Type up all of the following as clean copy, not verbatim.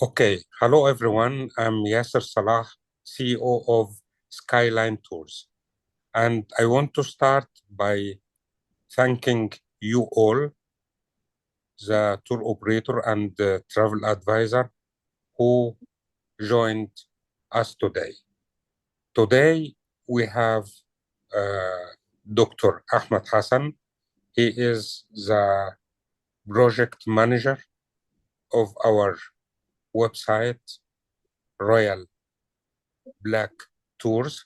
Okay, hello everyone. I'm Yasser Salah, CEO of Skyline Tours, and I want to start by thanking you all, the tour operator and the travel advisor who joined us today. Today we have uh, Dr. Ahmed Hassan. He is the project manager of our website, Royal Black Tours,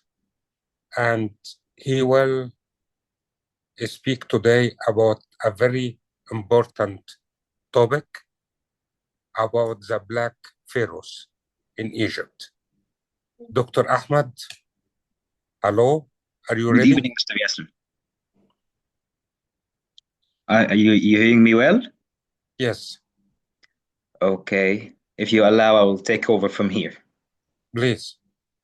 and he will speak today about a very important topic about the Black Pharaohs in Egypt. Dr. Ahmed, hello, are you Good ready? evening, Mr. Yasser. Are you hearing me well? Yes, Okay. If you allow, I will take over from here. please.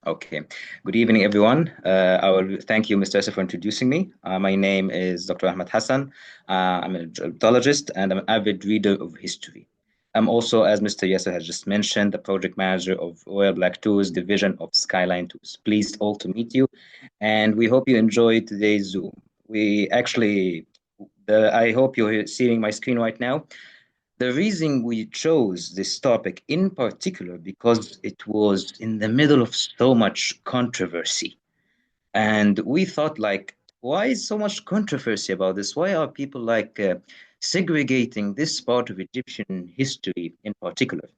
Okay. Good evening, everyone. I will thank you, Mr. Yasser, for introducing me. My name is Dr. Ahmed Hassan. I'm an Egyptologist and I'm an avid reader of history. I'm also, as Mr. Yasser has just mentioned, the project manager of Royal Black Tours division of Skyline Tours. Pleased all to meet you, and we hope you enjoy today's Zoom. I hope you're seeing my screen right now. The reason we chose this topic in particular because it was in the middle of so much controversy. And we thought like, why is so much controversy about this? Why are people segregating this part of Egyptian history in particular?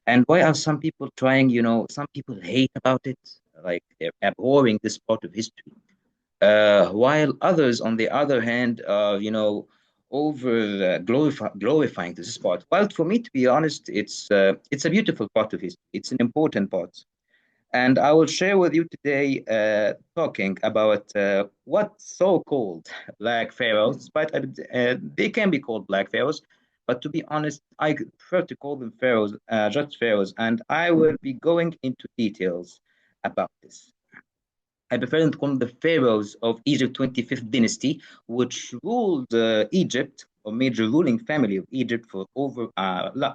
And why are some people trying, some people hate about it, like they're abhorring this part of history, while others, on the other hand, are, over glorifying this part. Well, for me, to be honest, it's a beautiful part of history. It's an important part, and I will share with you today, talking about what so-called Black Pharaohs, but they can be called Black Pharaohs. But to be honest, I prefer to call them Pharaohs, just Pharaohs, and I will be going into details about this. I prefer to call them the pharaohs of Egypt 25th dynasty, which ruled Egypt, or major ruling family of Egypt, for over,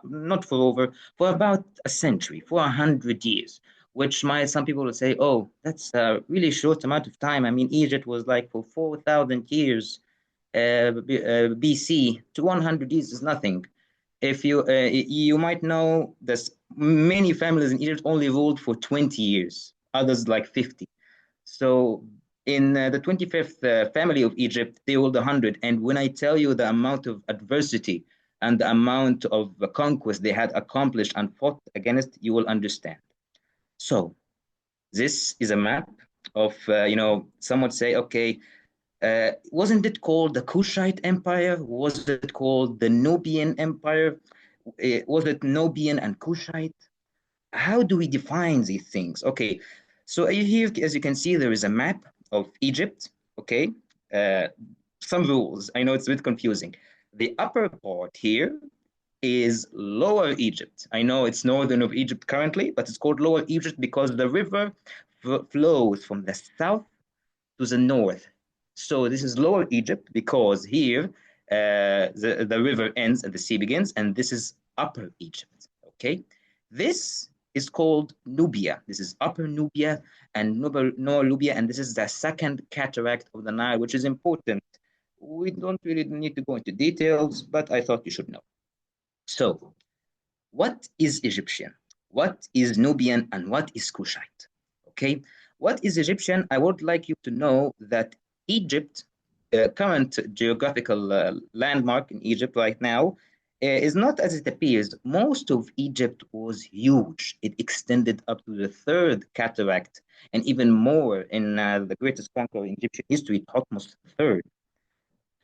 not for over, for about a century, for 100 years. Which might some people would say, oh, that's a really short amount of time. I mean, Egypt was like for 4,000 years, BC to 100 years is nothing. If you might know that many families in Egypt only ruled for 20 years, others like 50. So in the 25th family of Egypt, they ruled 100. And when I tell you the amount of adversity and the amount of conquest they had accomplished and fought against, you will understand. So this is a map of, some would say, okay, wasn't it called the Kushite Empire? Was it called the Nubian Empire? Was it Nubian and Kushite? How do we define these things? Okay, so here, as you can see, there is a map of Egypt. Okay, uh, some rules. I know it's a bit confusing. The upper part here is Lower Egypt. I know it's northern of Egypt currently, but it's called Lower Egypt because the river flows from the south to the north. So this is Lower Egypt because here the river ends and the sea begins, and this is Upper Egypt. Okay, this is called Nubia. This is Upper Nubia and Lower Nubia, and this is the second cataract of the Nile, which is important. We don't really need to go into details, but I thought you should know. So, what is Egyptian? What is Nubian and what is Kushite? Okay, what is Egyptian? I would like you to know that Egypt, current geographical landmark in Egypt right now, is not as it appears. Most of Egypt was huge. It extended up to the third cataract and even more in the greatest conqueror in Egyptian history, Thutmose III.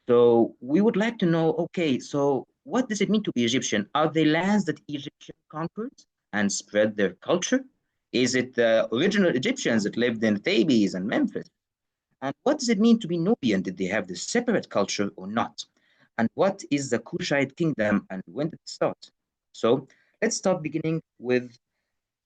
So we would like to know, okay, so what does it mean to be Egyptian? Are they lands that Egyptians conquered and spread their culture? Is it the original Egyptians that lived in Thebes and Memphis? And what does it mean to be Nubian? Did they have this separate culture or not? And what is the Kushite kingdom and when did it start? So let's start beginning with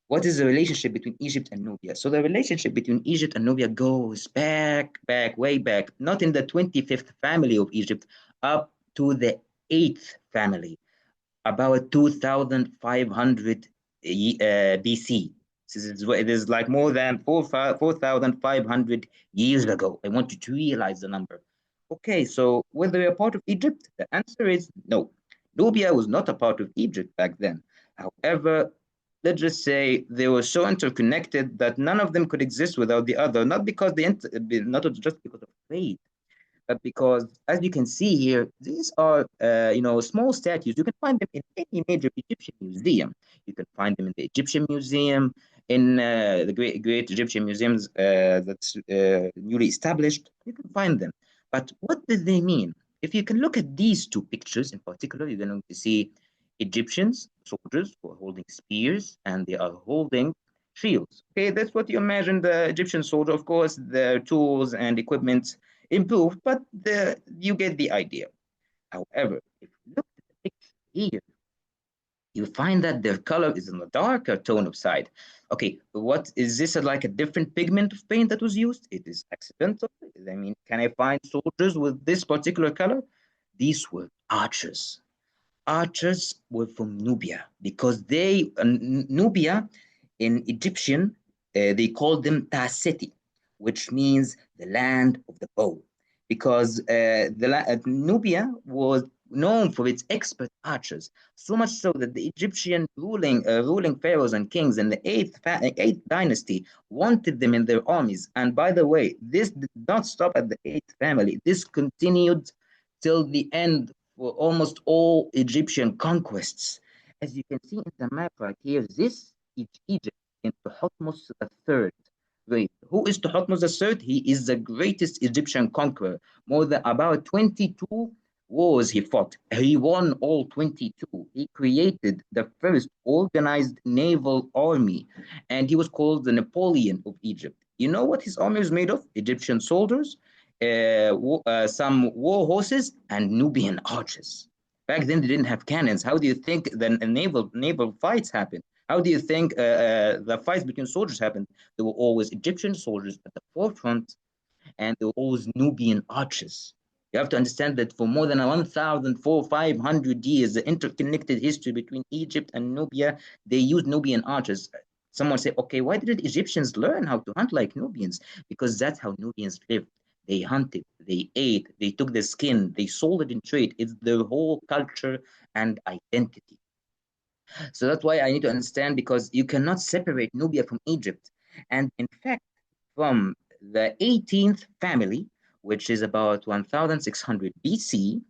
what is the relationship between Egypt and Nubia? So the relationship between Egypt and Nubia goes way back, not in the 25th family of Egypt, up to the 8th family, about 2,500 BC. It is like more than 4,500 years ago. I want you to realize the number. Okay, so were they a part of Egypt? The answer is no. Nubia was not a part of Egypt back then. However, let's just say they were so interconnected that none of them could exist without the other, not because not just because of trade, because as you can see here, these are small statues. You can find them in any major Egyptian museum. You can find them in the Egyptian Museum, in the great Egyptian museums that's newly established. You can find them. But what do they mean? If you can look at these two pictures in particular, you're going to see Egyptians, soldiers who are holding spears and they are holding shields. Okay, that's what you imagine the Egyptian soldier. Of course, their tools and equipment improved, but you get the idea. However, if you look at the picture here, you find that their color is in a darker tone of side. Okay, what is this, like a different pigment of paint that was used? It is accidental. I mean, can I find soldiers with this particular color? These were archers. Archers were from Nubia because Nubia in Egyptian, they called them Taseti, which means the land of the bow, because Nubia was known for its expert archers, so much so that the Egyptian ruling pharaohs and kings in the eighth dynasty wanted them in their armies. And by the way, this did not stop at the eighth family. This continued till the end for almost all Egyptian conquests. As you can see in the map right here, this is Egypt in Thutmose III. Wait, who is Thutmose III? He is the greatest Egyptian conqueror. More than about 22 wars he fought. He won all 22. He created the first organized naval army, and he was called the Napoleon of Egypt. You know what his army was made of? Egyptian soldiers, some war horses, and Nubian archers. Back then, they didn't have cannons. How do you think the naval fights happened? How do you think the fights between soldiers happened? There were always Egyptian soldiers at the forefront, and there were always Nubian archers. You have to understand that for more than 1,500 years, the interconnected history between Egypt and Nubia, they used Nubian archers. Someone say, okay, why didn't Egyptians learn how to hunt like Nubians? Because that's how Nubians lived. They hunted, they ate, they took the skin, they sold it in trade. It's their whole culture and identity. So that's why I need to understand, because you cannot separate Nubia from Egypt. And in fact, from the 18th family, which is about 1600 BC,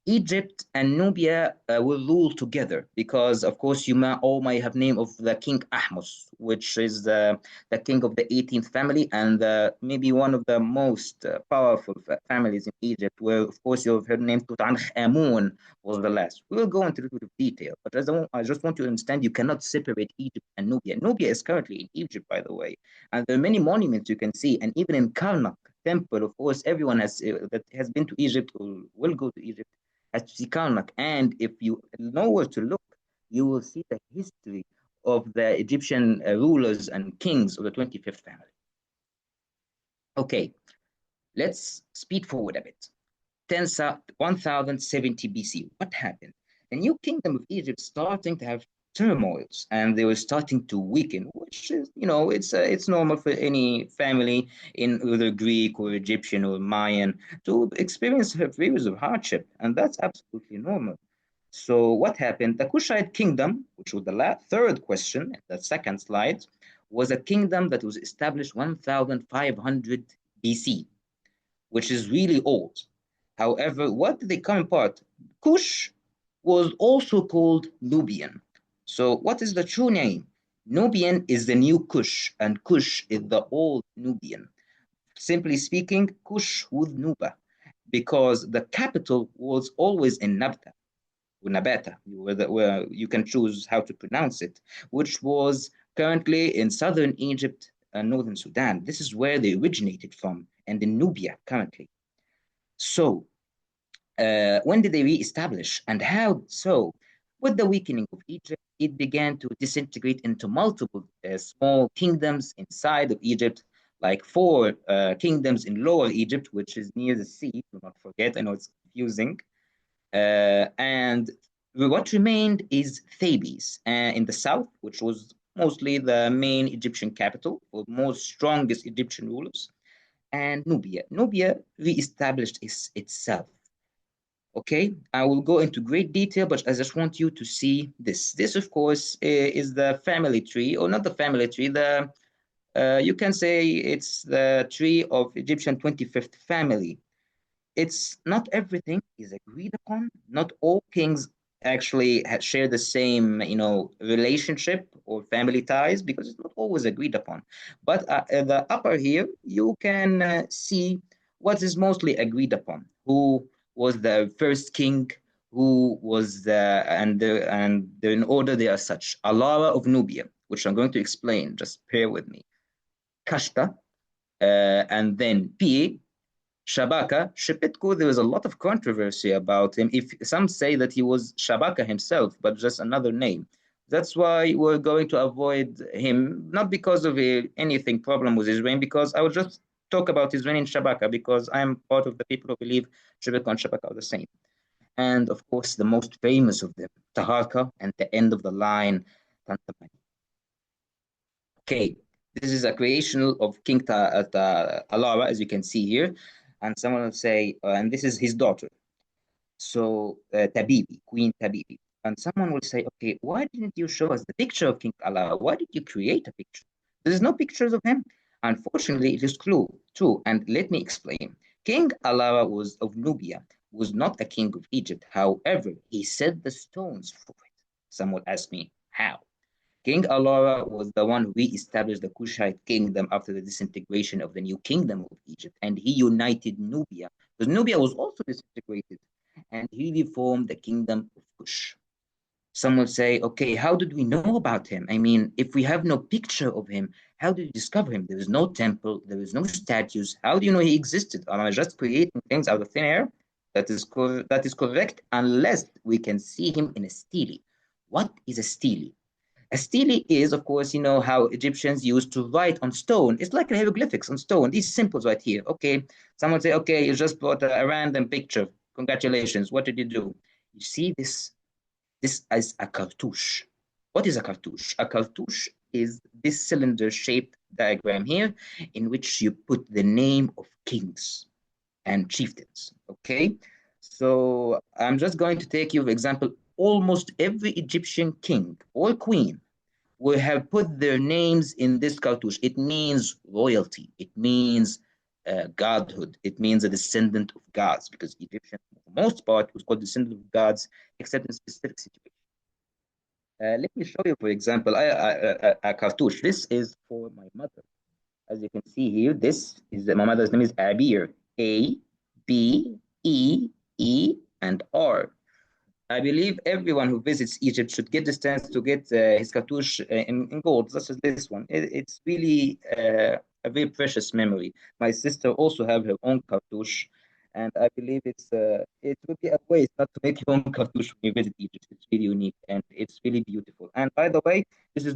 Egypt and Nubia will rule together because, of course, all might have name of the king Ahmos, which is the king of the 18th family and maybe one of the most powerful families in Egypt, where, of course, you've heard name Tutankhamun was the last. We will go into a little bit of detail, but I just want you to understand you cannot separate Egypt and Nubia. Nubia is currently in Egypt, by the way, and there are many monuments you can see, and even in Karnak temple, of course, everyone that has been to Egypt or will go to Egypt at Karnak. And if you know where to look, you will see the history of the Egyptian rulers and kings of the 25th family. Okay, let's speed forward a bit. 1070 BC, what happened? The new kingdom of Egypt starting to have turmoils, and they were starting to weaken, which is, it's normal for any family in either Greek or Egyptian or Mayan to experience periods of hardship, and that's absolutely normal. So what happened? The Kushite kingdom, which was the third question, the second slide, was a kingdom that was established 1500 BC, which is really old. However, what did they come apart? Kush was also called Nubian. So what is the true name? Nubian is the new Kush, and Kush is the old Nubian. Simply speaking, Kush with Nuba, because the capital was always in Nabta, Nabata, where you can choose how to pronounce it, which was currently in southern Egypt and northern Sudan. This is where they originated from, and in Nubia currently. So, when did they re-establish and how so? With the weakening of Egypt, it began to disintegrate into multiple small kingdoms inside of Egypt, like four kingdoms in Lower Egypt, which is near the sea. Do not forget, I know it's confusing. And What remained is Thebes in the south, which was mostly the main Egyptian capital for most strongest Egyptian rulers, and Nubia. Nubia reestablished itself. Okay, I will go into great detail, but I just want you to see this. This, of course, is the family tree, or not the family tree, the you can say it's the tree of Egyptian 25th family. It's not everything is agreed upon. Not all kings actually share the same, relationship or family ties because it's not always agreed upon. But at the upper here, you can see what is mostly agreed upon. Who was the first king? Who was the and in order they are such: Alara of Nubia, which I'm going to explain. Just bear with me. Kashta, and then Pi, Shabaka, Shepetko, there was a lot of controversy about him. If some say that he was Shabaka himself, but just another name. That's why we're going to avoid him, not because of anything problem with his reign, because I will just talk about his reign in Shabaka, because I'm part of the people who believe Shepetko and Shabaka are the same. And of course, the most famous of them, Taharka, and the end of the line, Tantamani. Okay, this is a creation of King Alara, as you can see here. And someone will say, and this is his daughter. So Tabibi, Queen Tabibi. And someone will say, okay, why didn't you show us the picture of King Alara? Why did you create a picture? There's no pictures of him. Unfortunately, it is true. And let me explain. King Alara was of Nubia, was not a king of Egypt. However, he set the stones for it. Some will ask me, how? King Alara was the one who re-established the Kushite kingdom after the disintegration of the new kingdom of Egypt, and he united Nubia, because Nubia was also disintegrated, and he reformed the kingdom of Kush. Some will say, okay, how did we know about him? I mean, if we have no picture of him, how did we discover him? There is no temple, there is no statues. How do you know he existed? Am I just creating things out of thin air? That is correct, unless we can see him in a stele. What is a stele? A stele is, of course, you know how Egyptians used to write on stone. It's like hieroglyphics on stone. These symbols right here. Okay, someone say, okay, you just brought a random picture. Congratulations. What did you do? You see this? This is a cartouche. What is a cartouche? A cartouche is this cylinder-shaped diagram here, in which you put the name of kings and chieftains. Okay, so I'm just going to take you, for example, almost every Egyptian king or queen will have put their names in this cartouche. It means royalty. It means godhood. It means a descendant of gods, because Egyptian, for the most part, was called descendant of gods, except in specific situations. Let me show you, for example, a cartouche. This is for my mother. As you can see here, this is my mother's name is Abir. A, B, E, E, and R. I believe everyone who visits Egypt should get this chance to get his cartouche in gold, such as this one. It's really a very precious memory. My sister also have her own cartouche, and I believe it would be a waste not to make your own cartouche when you visit Egypt. It's really unique and it's really beautiful. And by the way, this is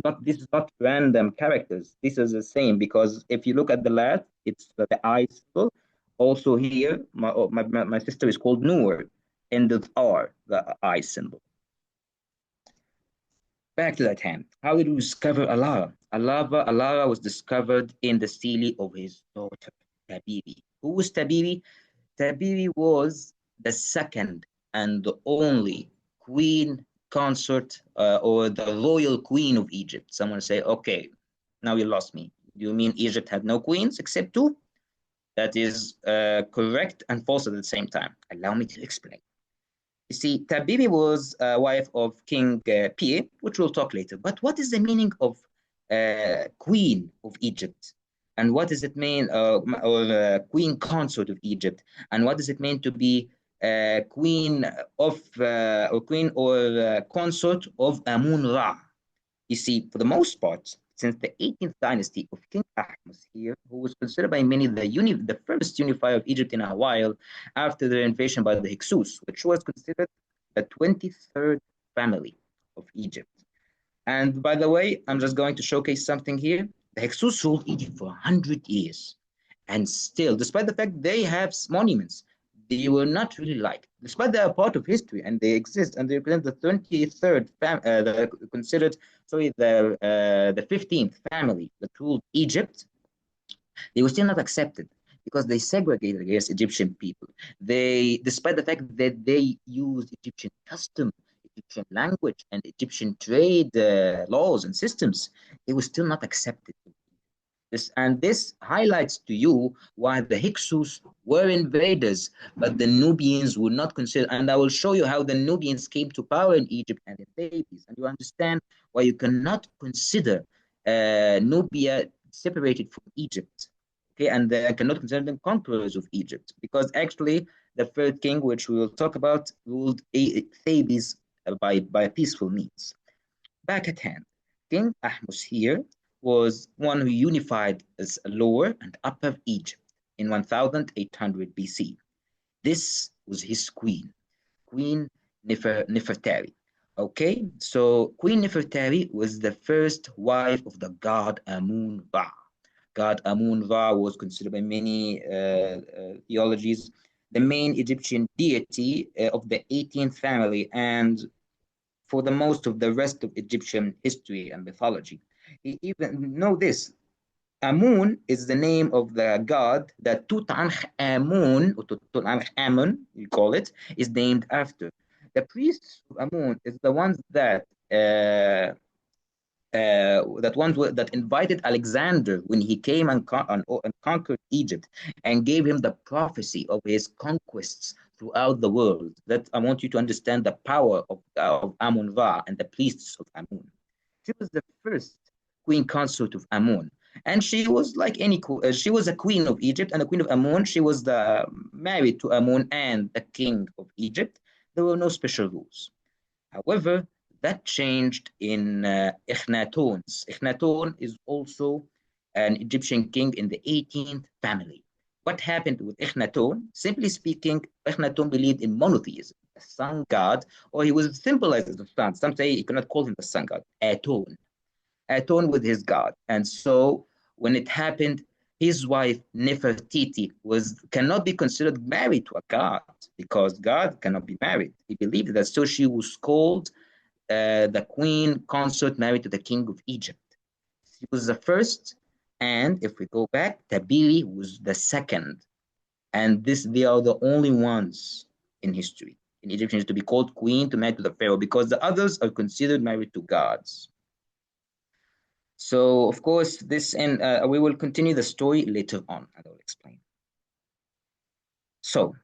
not random characters. This is the same, because if you look at the left, it's the eye symbol. Also here, my sister is called Noor, end of R, the I symbol. Back to that hand. How did we discover Alara? Alara was discovered in the stele of his daughter, Tabibi. Who was Tabibi? Tabibi was the second and the only queen consort or the royal queen of Egypt. Someone say, okay, now you lost me. Do you mean Egypt had no queens except two? That is correct and false at the same time. Allow me to explain. You see, Tabibi was a wife of King Pie, which we'll talk later. But what is the meaning of Queen of Egypt? And what does it mean, or Queen Consort of Egypt? And what does it mean to be Queen of, or Queen or Consort of Amun Ra? You see, for the most part, since the 18th dynasty of King Ahmose here, who was considered by many the first unifier of Egypt in a while after the invasion by the Hyksos, which was considered the 23rd family of Egypt. And by the way, I'm just going to showcase something here. The Hyksos ruled Egypt for 100 years. And still, despite the fact they have monuments, they were not really liked. despite they are part of history and they exist and they represent the 23rd considered, sorry, the 15th family that ruled Egypt, they were still not accepted because they segregated against Egyptian people. They, despite the fact that they used Egyptian custom, Egyptian language, and Egyptian trade laws and systems, they were still not accepted. This highlights to you why the Hyksos were invaders, but the Nubians were not considered. And I will show you how the Nubians came to power in Egypt and in Thebes. And you understand why you cannot consider Nubia separated from Egypt. Okay, and I cannot consider them conquerors of Egypt because actually the third king, which we will talk about, ruled Thebes by peaceful means. Back at hand, King Ahmose here was one who unified lower and upper Egypt in 1800 BC. This was his queen, Queen Nefertari. Okay, so Queen Nefertari was the first wife of the god Amun-Ra. God Amun-Ra was considered by many theologies the main Egyptian deity of the 18th family and for the most of the rest of Egyptian history and mythology. Even know this, Amun is the name of the god that Tutankhamun, or Tutankhamun, you call it, is named after. The priests of Amun is the ones that invited Alexander when he came and conquered Egypt and gave him the prophecy of his conquests throughout the world. That I want you to understand the power of Amun-Ra and the priests of Amun. She was the first queen consort of Amun. And she was like any, she was a queen of Egypt and a queen of Amun. She was married to Amun and the king of Egypt. There were no special rules. However, that changed in Akhenaton's. Akhenaton is also an Egyptian king in the 18th family. What happened with Akhenaton? Simply speaking, Akhenaton believed in monotheism, a sun god, or he was symbolized as the sun. Some say you cannot call him the sun god, Aton. Aton with his god. And so when it happened, his wife Nefertiti cannot be considered married to a god because God cannot be married. He believed that, so she was called the queen consort married to the king of Egypt. She was the first, and if we go back, Tabiri was the second. And they are the only ones in history, in Egyptians, to be called queen to marry to the pharaoh, because the others are considered married to gods. So, of course, we will continue the story later on, and I'll explain. So,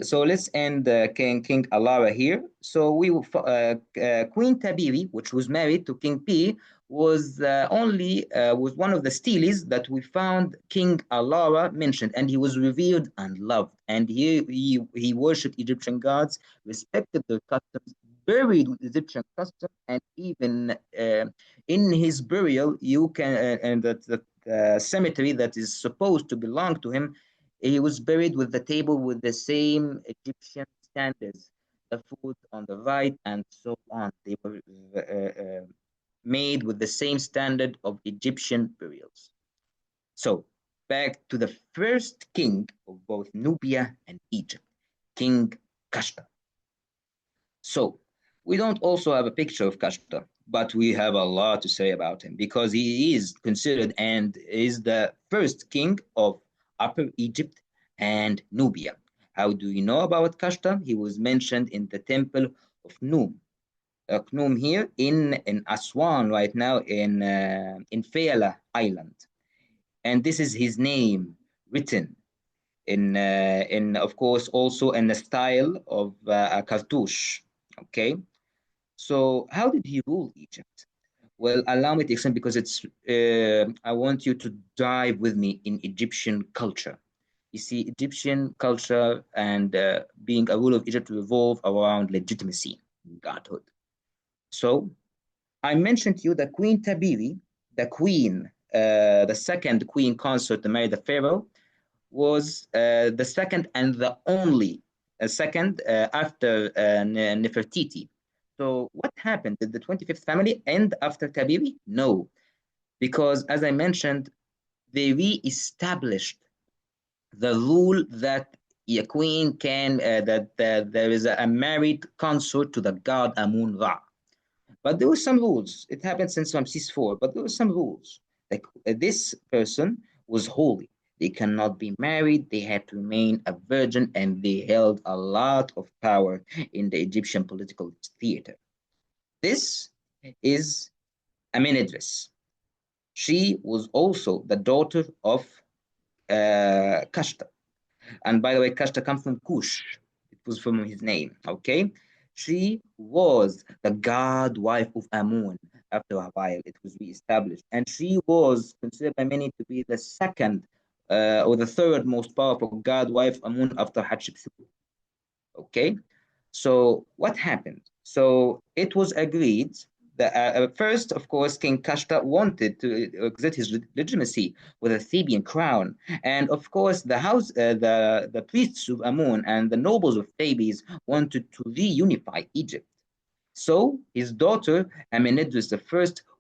so let's end King Alara here. So Queen Tabiri, which was married to King P, was one of the steles that we found King Alara mentioned, and he was revered and loved. And he worshipped Egyptian gods, respected their customs, buried with Egyptian customs, and even in his burial, you can and the cemetery that is supposed to belong to him, he was buried with the table with the same Egyptian standards, the food on the right, and so on. They were made with the same standard of Egyptian burials. So, back to the first king of both Nubia and Egypt, King Kashta. So, we don't also have a picture of Kashta, but we have a lot to say about him because he is considered and is the first king of Upper Egypt and Nubia. How do you know about Kashta? He was mentioned in the temple of Num. Num here in Aswan right now in Fayala Island. And this is his name written in of course, also in the style of a cartouche. Okay. So how did he rule Egypt? Well, allow me to explain because I want you to dive with me in Egyptian culture. You see, Egyptian culture and being a ruler of Egypt revolve around legitimacy, godhood. So I mentioned to you that Queen Tabiri, the second queen consort to marry the pharaoh, was the second and the only second after Nefertiti. So what happened? Did the 25th family end after Tabiri? No, because as I mentioned, they re-established the rule that a queen can that there is a married consort to the god Amun Ra. But there were some rules. It happened since Ramses IV, but there were some rules. Like this person was holy. They cannot be married. They had to remain a virgin, and they held a lot of power in the Egyptian political theater. This is Amenidris. She was also the daughter of Kashta. And by the way, Kashta comes from Kush. It was from his name, okay? She was the god wife of Amun after a while. It was reestablished. And she was considered by many to be the second or the third most powerful god wife Amun after Hatshepsut. Okay? So what happened? So it was agreed that first, of course, King Kashta wanted to exert his legitimacy with a Theban crown, and of course, the priests of Amun and the nobles of Thebes wanted to reunify Egypt. So his daughter Amenidris I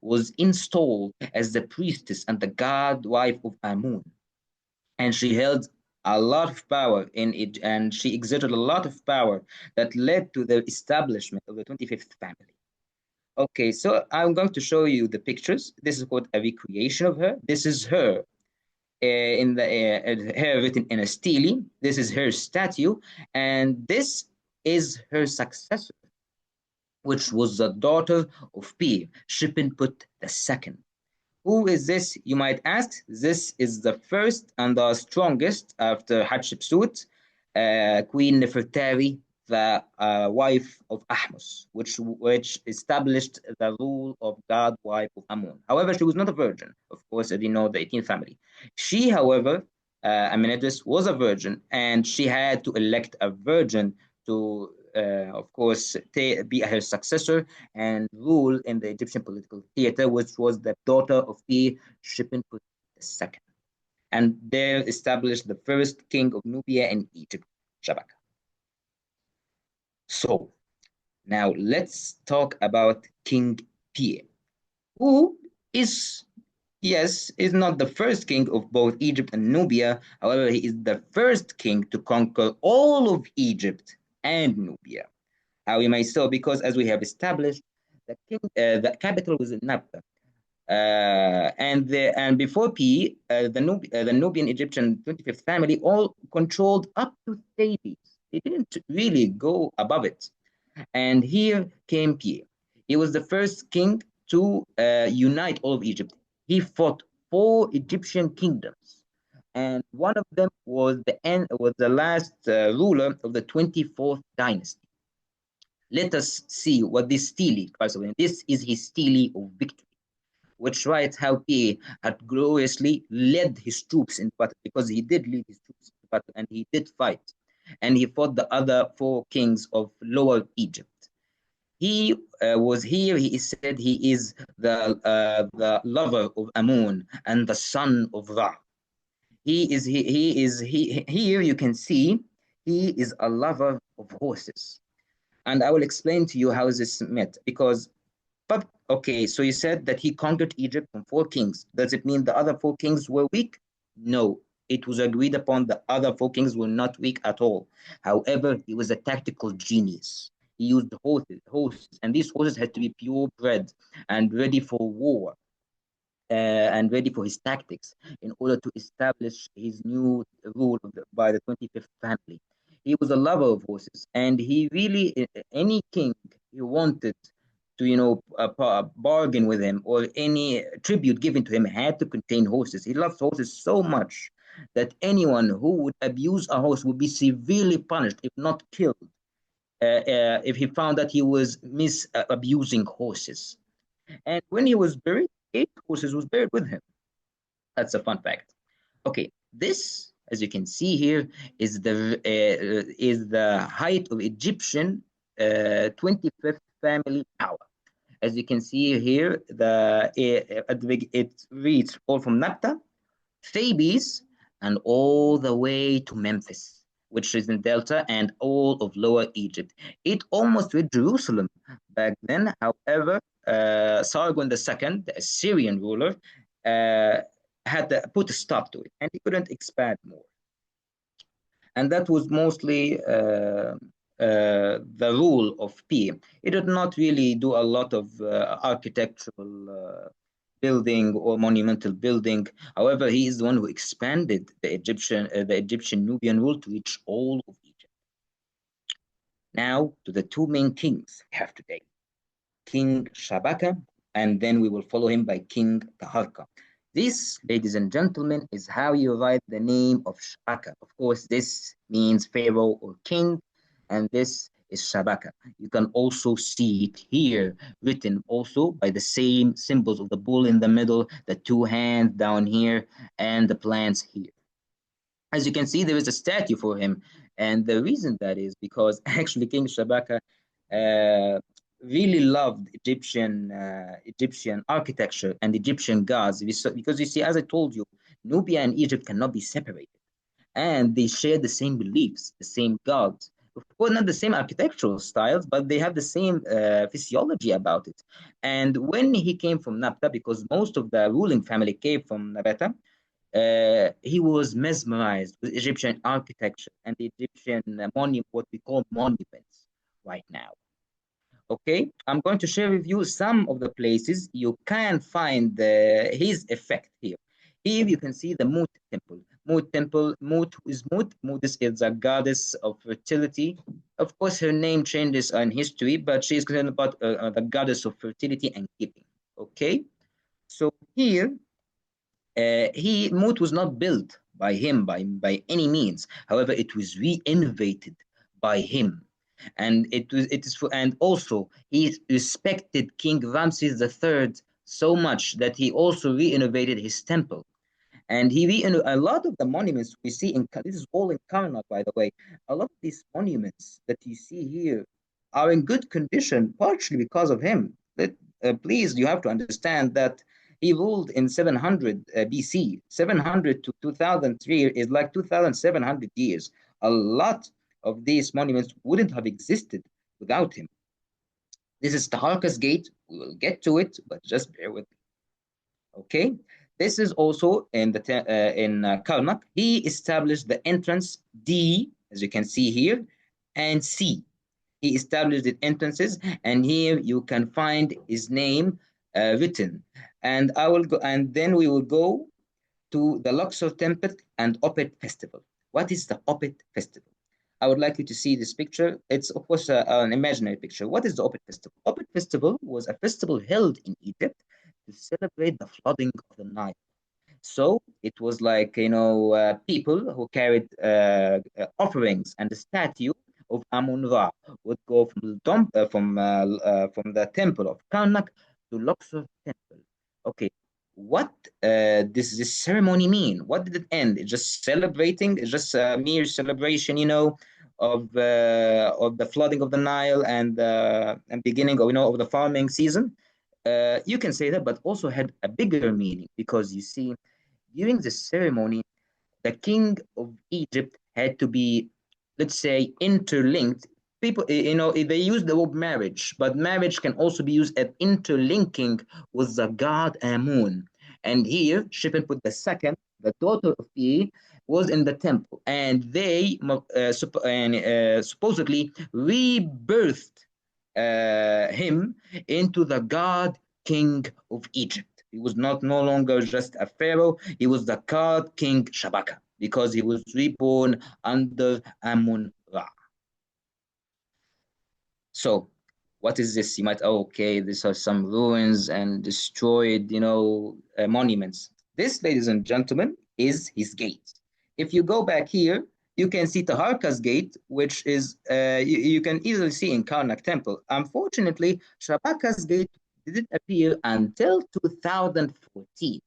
was installed as the priestess and the god wife of Amun, and she held a lot of power in it, and she exerted a lot of power that led to the establishment of the 25th family. Okay, so I'm going to show you the pictures. This is called a recreation of her. This is her in the her written in a stele. This is her statue, and this is her successor, which was the daughter of Pi, Shippenput II. Who is this, you might ask? This is the first and the strongest after Hatshepsut, Queen Nefertari, the wife of Ahmus, which established the rule of God, wife of Amun. However, she was not a virgin, of course, as you know, the 18th family. She, however, Amenidris was a virgin, and she had to elect a virgin to, of course, be her successor and rule in the Egyptian political theater, which was the daughter of Shippenput II. And there established the first king of Nubia and Egypt, Shabaka. So now let's talk about King Pi, who is, yes, is not the first king of both Egypt and Nubia. However, he is the first king to conquer all of Egypt and Nubia. How we may so, because as we have established, the capital was in Nabta. And before P, the Nubian Egyptian 25th family all controlled up to Thebes. They didn't really go above it. And here came P. He was the first king to unite all of Egypt. He fought 4 Egyptian kingdoms, and one of them was the last ruler of the 24th dynasty. Let us see what this stele, this is his stele of victory, which writes how he had gloriously led his troops in battle, because he did lead his troops in battle and he did fight. And he fought the other 4 kings of Lower Egypt. He was here, he is said he is the lover of Amun and the son of Ra. Here you can see he is a lover of horses. And I will explain to you how this met, because but okay, so you said that he conquered Egypt from 4 kings. Does it mean the other 4 kings were weak? No. It was agreed upon the other 4 kings were not weak at all. However, he was a tactical genius. He used horses, and these horses had to be purebred and ready for war, and ready for his tactics in order to establish his new rule by the 25th family. He was a lover of horses, and he really, any king he wanted to, bargain with him, or any tribute given to him had to contain horses. He loved horses so much that anyone who would abuse a horse would be severely punished, if not killed, if he found that he was abusing horses. And when he was buried, 8 horses was buried with him. That's a fun fact. Okay, this, as you can see here, is the height of Egyptian 25th family power. As you can see here, it reads all from Nabta, Thebes, and all the way to Memphis, which is in Delta, and all of Lower Egypt. It almost reached Jerusalem back then. However, Sargon II, the Assyrian ruler, had to put a stop to it, and he couldn't expand more. and that was mostly the rule of P. He did not really do a lot of architectural building or monumental building. However, he is the one who expanded the Egyptian Nubian rule to reach all of Egypt. Now to the two main kings we have today, King Shabaka, and then we will follow him by King Taharka. This, ladies and gentlemen, is how you write the name of Shabaka. Of course, this means Pharaoh or king, and this is Shabaka. You can also see it here, written also by the same symbols of the bull in the middle, the two hands down here, and the plants here. As you can see, there is a statue for him. And the reason that is because actually King Shabaka uh, really loved Egyptian architecture and Egyptian gods. Because you see, as I told you, Nubia and Egypt cannot be separated. And they share the same beliefs, the same gods. Of course, not the same architectural styles, but they have the same physiology about it. And when he came from Nabta, because most of the ruling family came from Nabata, he was mesmerized with Egyptian architecture and the Egyptian monument, what we call monuments right now. Okay, I'm going to share with you some of the places you can find his effect here. Here you can see the Mut temple. Mut temple, Mut is Mut. Mut is a goddess of fertility. Of course, her name changes in history, but she is concerned about the goddess of fertility and giving. Okay, so here Moat was not built by him by any means. However, it was renovated by him, and it is for, and also he respected King Ramses III so much that he also renovated his temple. And a lot of the monuments we see in this is all in Karnak, by the way. A lot of these monuments that you see here are in good condition, partially because of him. Please, you have to understand that he ruled in 700 BC. 700 to 2003 is like 2,700 years. A lot of these monuments wouldn't have existed without him. This is Taharkas Gate. We will get to it, but just bear with me. Okay, this is also in Karnak. He established the entrance D, as you can see here, and C. He established the entrances, and here you can find his name written. And I will go, and then we will go to the Luxor Temple and Opet Festival. What is the Opet Festival? I would like you to see this picture. It's, of course, an imaginary picture. What is the Opet Festival? Opet Festival was a festival held in Egypt to celebrate the flooding of the Nile. So it was like, people who carried offerings, and the statue of Amun Ra would go from the temple of Karnak to Luxor temple. Okay, what does this ceremony mean? What did it end? It's just celebrating? It's just a mere celebration, of the flooding of the Nile and beginning of the farming season? You can say that, but also had a bigger meaning because you see, during the ceremony, the king of Egypt had to be, let's say, interlinked. People, they use the word marriage, but marriage can also be used as interlinking with the god Amun. And here, Shippenput II, the daughter of E, was in the temple, and they supposedly rebirthed him into the god king of Egypt. He was not no longer just a pharaoh, he was the god king Shabaka because he was reborn under Amun Ra. So, what is this? You might, okay, these are some ruins and destroyed, monuments. This, ladies and gentlemen, is his gate. If you go back here, you can see Taharka's gate, which is, you can easily see in Karnak Temple. Unfortunately, Shabaka's gate didn't appear until 2014.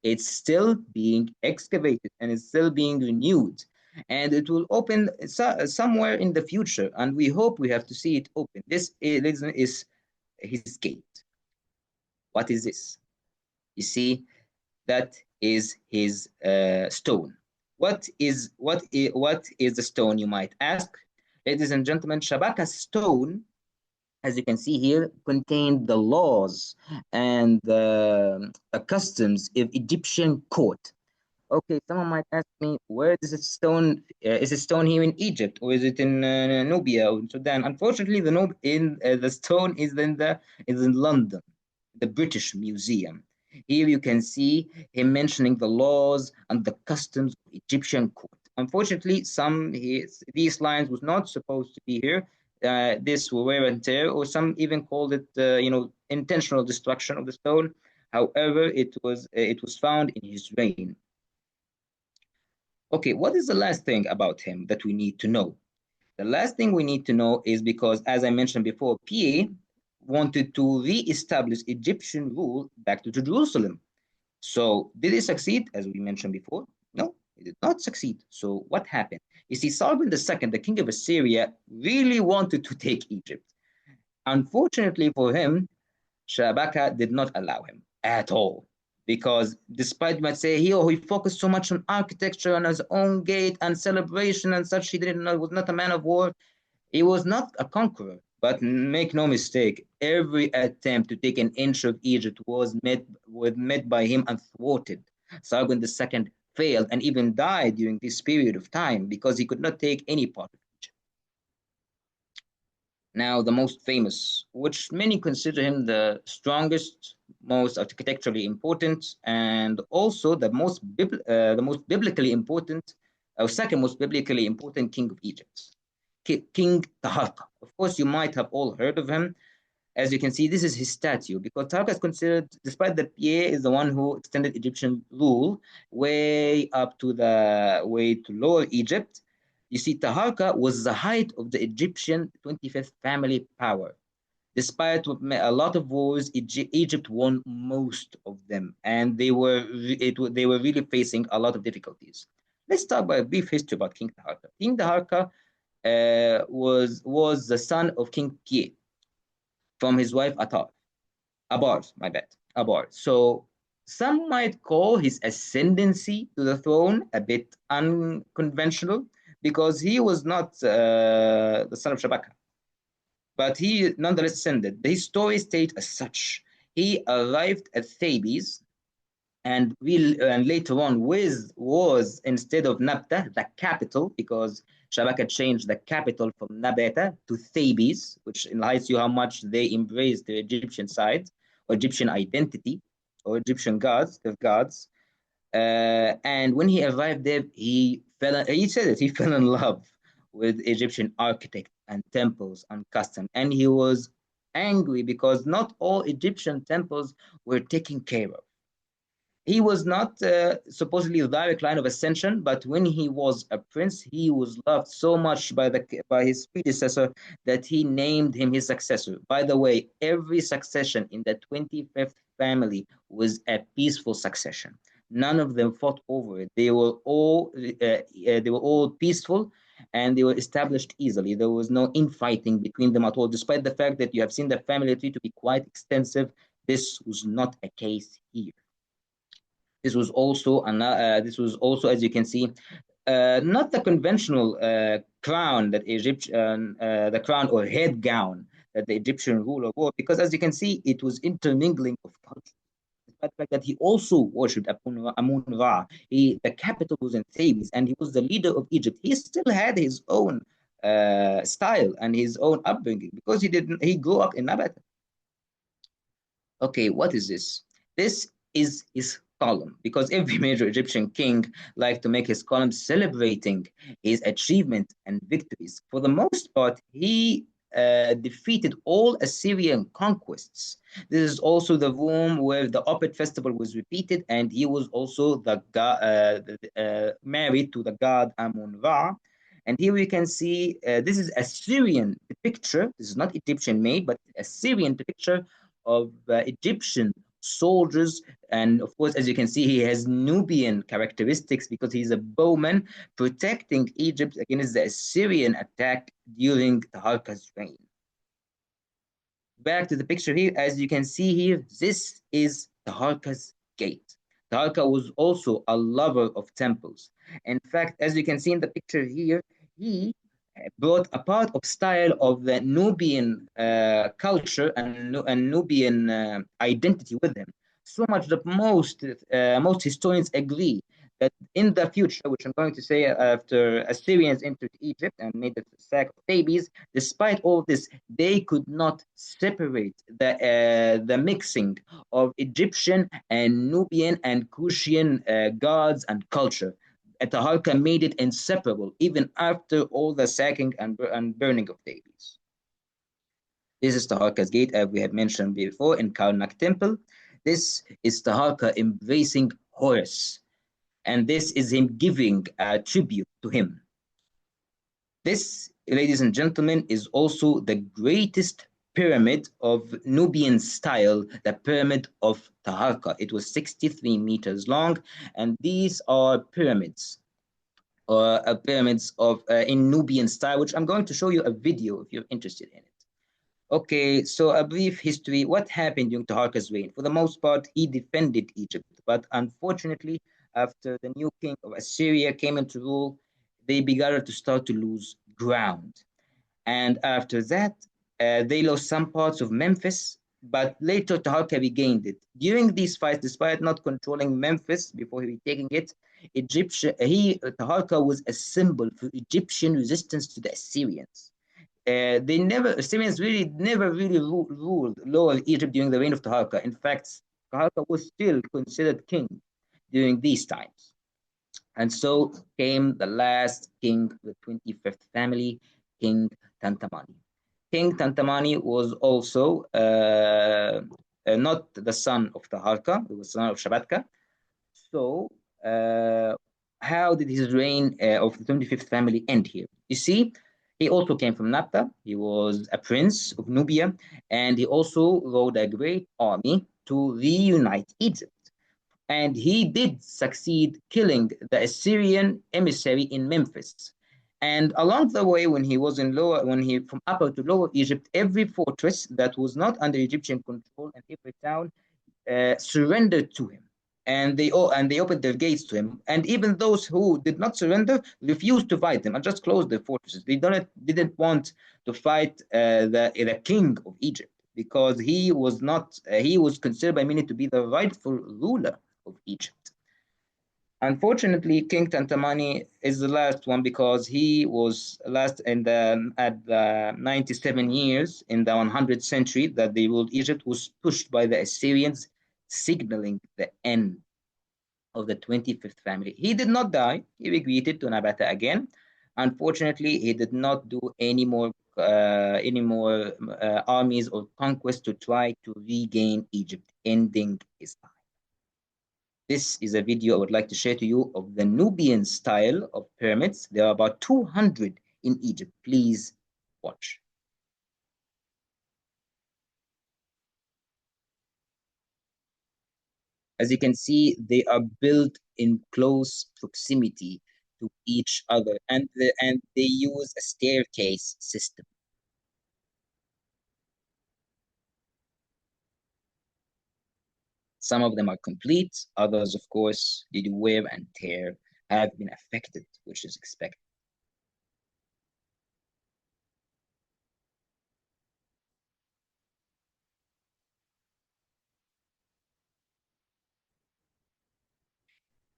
It's still being excavated and it's still being renewed. And it will open somewhere in the future. And we hope we have to see it open. This is his gate. What is this? You see, that is his stone. What is the stone, you might ask? Ladies and gentlemen, Shabaka's stone, as you can see here, contained the laws and the customs of Egyptian court. Okay, someone might ask me, where is this stone? Is this stone here in Egypt, or is it in Nubia or in Sudan? Unfortunately, the stone is in London, the British Museum. Here you can see him mentioning the laws and the customs of Egyptian court. Unfortunately, these lines was not supposed to be here. This wear and tear, or some even called it, intentional destruction of the stone. However, it was found in his reign. Okay, what is the last thing about him that we need to know? The last thing we need to know is because, as I mentioned before, PA wanted to re-establish Egyptian rule back to Jerusalem. So did it succeed, as we mentioned before? No, it did not succeed. So what happened? You see, Sargon II, the king of Assyria, really wanted to take Egypt. Unfortunately for him, Shabaka did not allow him at all. Because despite you might say he focused so much on architecture and his own gate and celebration and such, he didn't know, was not a man of war. He was not a conqueror. But make no mistake, every attempt to take an inch of Egypt was met by him and thwarted. Sargon II failed and even died during this period of time because he could not take any part of Egypt. Now, the most famous, which many consider him the strongest, most architecturally important, and also the most biblically important, or second most biblically important king of Egypt, King Taharqa. Of course, you might have all heard of him. As you can see, this is his statue because Taharqa is considered, despite that Pierre is the one who extended Egyptian rule way up to the way to Lower Egypt. You see, Taharqa was the height of the Egyptian 25th family power. Despite a lot of wars, Egypt won most of them, and they were really facing a lot of difficulties. Let's start by a brief history about King Taharqa. King Taharqa was the son of King Kie from his wife Abar, my bad, Abar. So some might call his ascendancy to the throne a bit unconventional because he was not the son of Shabaka, but he nonetheless ascended. The story states as such. He arrived at Thebes and later on was instead of Nabta the capital because Shabaka changed the capital from Nabata to Thebes, which enlightens you how much they embraced the Egyptian side or Egyptian identity or Egyptian gods, their gods. And when he arrived there, he said that he fell in love with Egyptian architect and temples and custom. And he was angry because not all Egyptian temples were taken care of. He was not supposedly the direct line of ascension, but when he was a prince, he was loved so much by his predecessor that he named him his successor. By the way, every succession in the 25th family was a peaceful succession. None of them fought over it. They were all peaceful, and they were established easily. There was no infighting between them at all, despite the fact that you have seen the family tree to be quite extensive. This was not a case here. This was also, as you can see, not the conventional crown that the crown or head gown that the Egyptian ruler wore, because as you can see, it was intermingling of culture. Despite the fact that he also worshipped Amun Ra, the capital was in Thebes, and he was the leader of Egypt. He still had his own style and his own upbringing because he grew up in Nabat. Okay, what is this? This is his column because every major Egyptian king liked to make his column celebrating his achievement and victories. For the most part, he defeated all Assyrian conquests. This is also the room where the Opet festival was repeated, and he was also married to the god Amun Ra. And here we can see this is Assyrian picture. This is not Egyptian made, but Assyrian picture of Egyptian soldiers. And of course, as you can see, he has Nubian characteristics because he's a bowman protecting Egypt against the Assyrian attack during Taharqa's reign. Back to the picture here, as you can see here, this is Taharqa's gate. Taharqa was also a lover of temples. In fact, as you can see in the picture here, he brought a part of style of the Nubian culture and Nubian identity with him. So much that most historians agree that in the future, which I'm going to say after Assyrians entered Egypt and made the sack of Thebes, despite all this, they could not separate the mixing of Egyptian and Nubian and Cushian gods and culture. Taharqa made it inseparable even after all the sacking and burning of Thebes. This is Taharqa's gate, as we had mentioned before in Karnak temple. This is Taharqa embracing Horus, and this is him giving a tribute to him. This, ladies and gentlemen, is also the greatest pyramid of Nubian style, the pyramid of Taharqa. It was 63 meters long, and these are pyramids. Pyramids of in Nubian style, which I'm going to show you a video if you're interested in it. Okay, so a brief history. What happened during Taharqa's reign? For the most part, he defended Egypt, but unfortunately, after the new king of Assyria came into rule, they began to start to lose ground. And after that, they lost some parts of Memphis, but later Taharqa regained it. During these fights, despite not controlling Memphis before he taking it, Taharqa was a symbol for Egyptian resistance to the Assyrians. Assyrians really never really ruled Lower Egypt during the reign of Taharqa. In fact, Taharqa was still considered king during these times. And so came the last king of the 25th family, King Tantamani. King Tantamani was also not the son of Taharqa, he was the son of Shabatka. So how did his reign of the 25th family end here? You see, he also came from Napta. He was a prince of Nubia, and he also rode a great army to reunite Egypt. And he did succeed killing the Assyrian emissary in Memphis. And along the way, when he was from Upper to Lower Egypt, every fortress that was not under Egyptian control and every town surrendered to him, and they opened their gates to him. And even those who did not surrender refused to fight him and just closed their fortresses. They didn't want to fight the king of Egypt because he was considered by many to be the rightful ruler of Egypt. Unfortunately, King Tantamani is the last one because he was last at the 97 years in the 100th century that they ruled Egypt, was pushed by the Assyrians, signaling the end of the 25th family. He did not die. He retreated to Nabata again. Unfortunately, he did not do any more armies or conquests to try to regain Egypt, ending his life. This is a video I would like to share to you of the Nubian style of pyramids. There are about 200 in Egypt. Please watch. As you can see, they are built in close proximity to each other, and they use a staircase system. Some of them are complete, others, of course, due to wear and tear, have been affected, which is expected.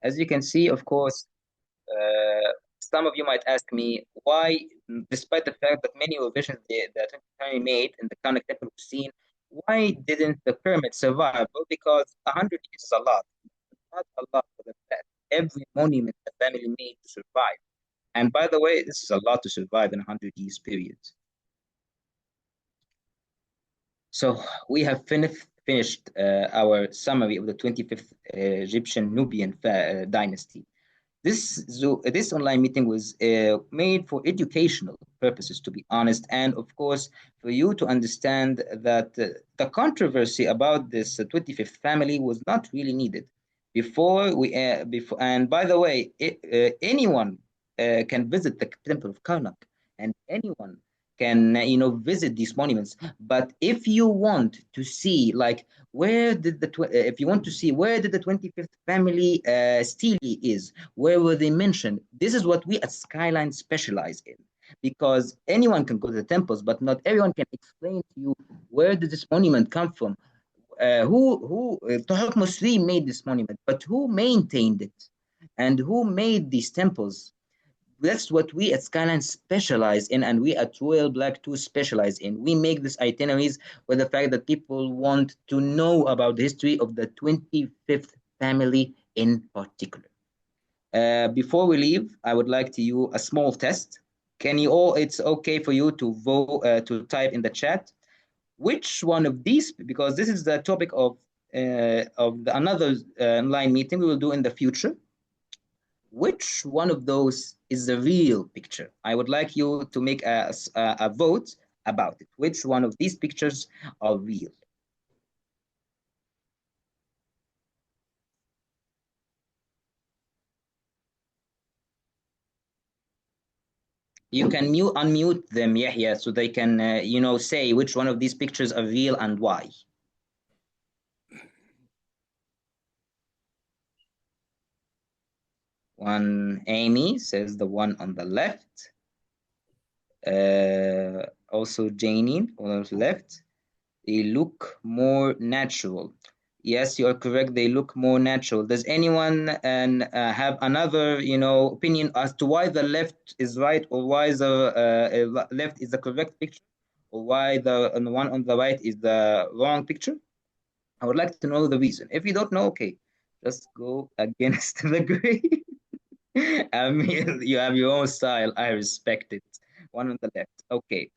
As you can see, of course, some of you might ask me why, despite the fact that many revisions that Tony made in the Karnak temple was seen, why didn't the pyramid survive? Well, because 100 years is a lot, not a lot for that. Every monument the family made to survive. And by the way, this is a lot to survive in a 100 years period. So we have finished our summary of the 25th Egyptian Nubian dynasty. This online meeting was made for educational purposes, to be honest, and of course for you to understand that the controversy about this 25th family was not really needed. And by the way, anyone can visit the temple of Karnak, and anyone can visit these monuments. But if you want to see like if you want to see where did the 25th family stele is, where were they mentioned, this is what we at Skyline specialize in, because anyone can go to the temples, but not everyone can explain to you where did this monument come from, who Tahutmos III made this monument, but who maintained it? and who made these temples. That's what we at Skyline specialize in, and we at Royal Black 2 specialize in. We make these itineraries with the fact that people want to know about the history of the 25th family in particular. Before we leave, I would like to you a small test. Can you all? It's okay for you to vote to type in the chat which one of these, because this is the topic of another online meeting we will do in the future. Which one of those is the real picture? I would like you to make a vote about it. Which one of these pictures are real? You can unmute them, Yahya, so they can, say which one of these pictures are real and why. One, Amy says the one on the left. Also, Janie on the left. They look more natural. Yes, you are correct. They look more natural. Does anyone have another, opinion as to why the left is right, or why the left is the correct picture, or why the one on the right is the wrong picture? I would like to know the reason. If you don't know, okay, just go against the grain. I mean, you have your own style. I respect it. One on the left. Okay.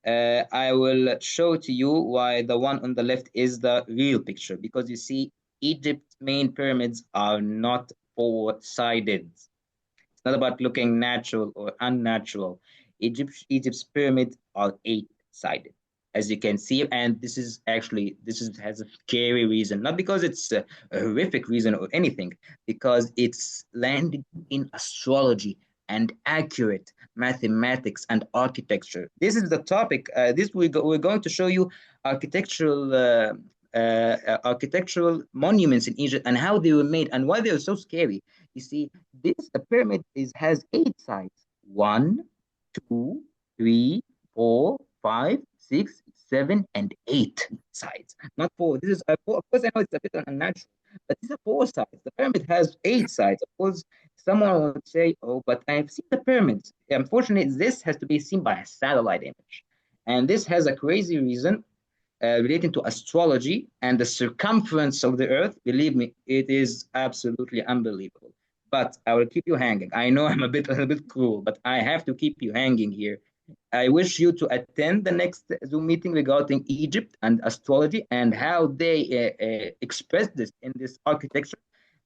I will show to you why the one on the left is the real picture. Because you see, Egypt's main pyramids are not four-sided. It's not about looking natural or unnatural. Egypt's pyramids are eight-sided, as you can see, and this has a scary reason, not because it's a horrific reason or anything, because it's landed in astrology and accurate mathematics and architecture. This is the topic. We're going to show you architectural. Architectural monuments in Egypt and how they were made and why they are so scary. You see, this pyramid has eight sides. One, two, three, four, five, six, seven, and eight sides. Not four. This is four. Of course, I know it's a bit unnatural, but these are four sides. The pyramid has eight sides. Of course, someone would say, "Oh, but I've seen the pyramids." Unfortunately, this has to be seen by a satellite image, and this has a crazy reason relating to astrology and the circumference of the earth. Believe me, it is absolutely unbelievable. But I will keep you hanging. I know I'm a bit cruel, but I have to keep you hanging here. I wish you to attend the next Zoom meeting regarding Egypt and astrology and how they express this in this architecture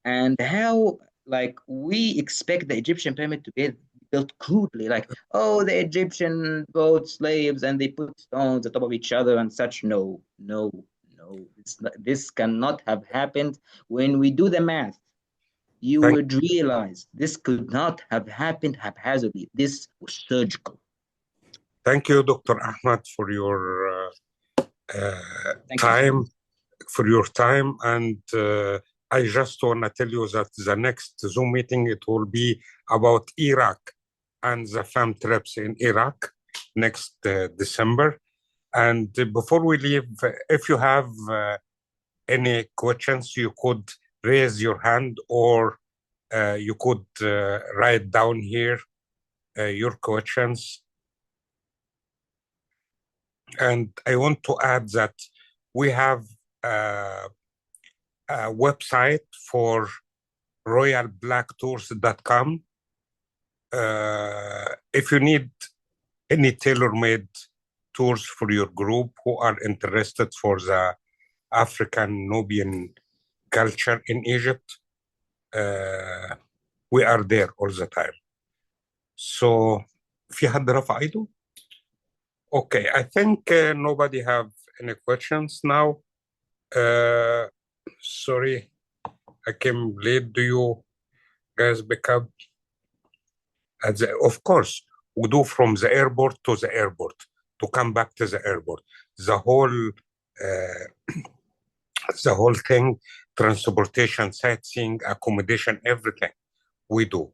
and how like we expect the Egyptian pyramid to be built crudely, like, oh, the Egyptian brought slaves and they put stones on top of each other and such. No, no, no. This cannot have happened. When we do the math, you Thank, would realize this could not have happened haphazardly. This was surgical. thank you, Dr. Ahmad, for your Thank you so much. time, and I just want to tell you that the next Zoom meeting, it will be about Iraq and the fam trips in Iraq next December. And before we leave, if you have any questions, you could raise your hand, or you could write down here your questions. And I want to add that we have a website for royalblacktours.com. If you need any tailor-made tours for your group who are interested for the African Nubian culture in Egypt, we are there all the time. So في حد رفع ايده؟ Okay, I think nobody have any questions now. Sorry, I came late. Do you guys pick up? Of course, we do from the airport to the airport to come back to the airport. Uh, the whole thing, transportation, sightseeing, accommodation, everything we do.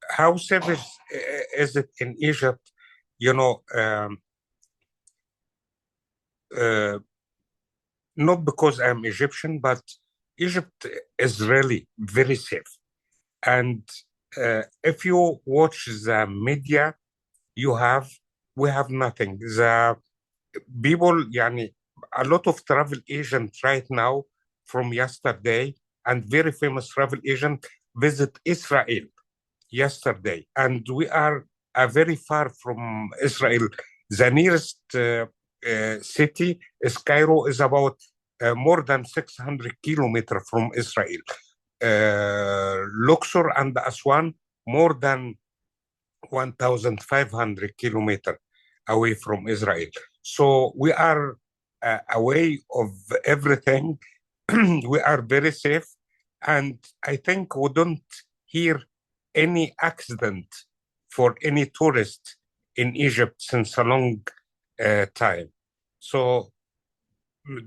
How safe is it in Egypt? You know, not because I'm Egyptian, but Egypt is really very safe. And if you watch the media, we have nothing. The people, yani, a lot of travel agents right now from yesterday and very famous travel agent visit Israel yesterday. And we are very far from Israel. The nearest city is Cairo, is about more than 600 kilometers from Israel. Luxor and Aswan, more than 1,500 kilometers away from Israel. So we are away of everything. We are very safe. And I think we don't hear any accident for any tourist in Egypt since a long time. So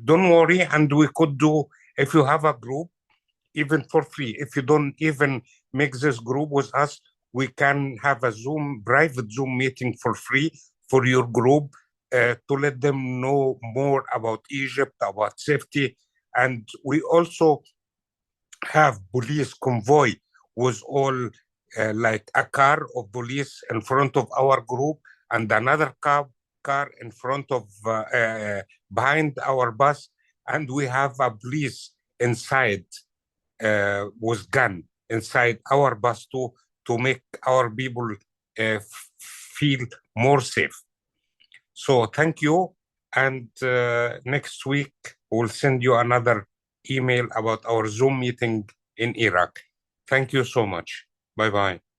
don't worry. And we could do, if you have a group, even for free. If you don't even make this group with us, we can have a private Zoom meeting for free for your group to let them know more about Egypt, about safety. And we also have police convoy with all like a car of police in front of our group and another car in front of behind our bus. And we have a police inside with gun inside our bus to make our people feel more safe. So thank you. And next week, we'll send you another email about our Zoom meeting in Iraq. Thank you so much. Bye-bye.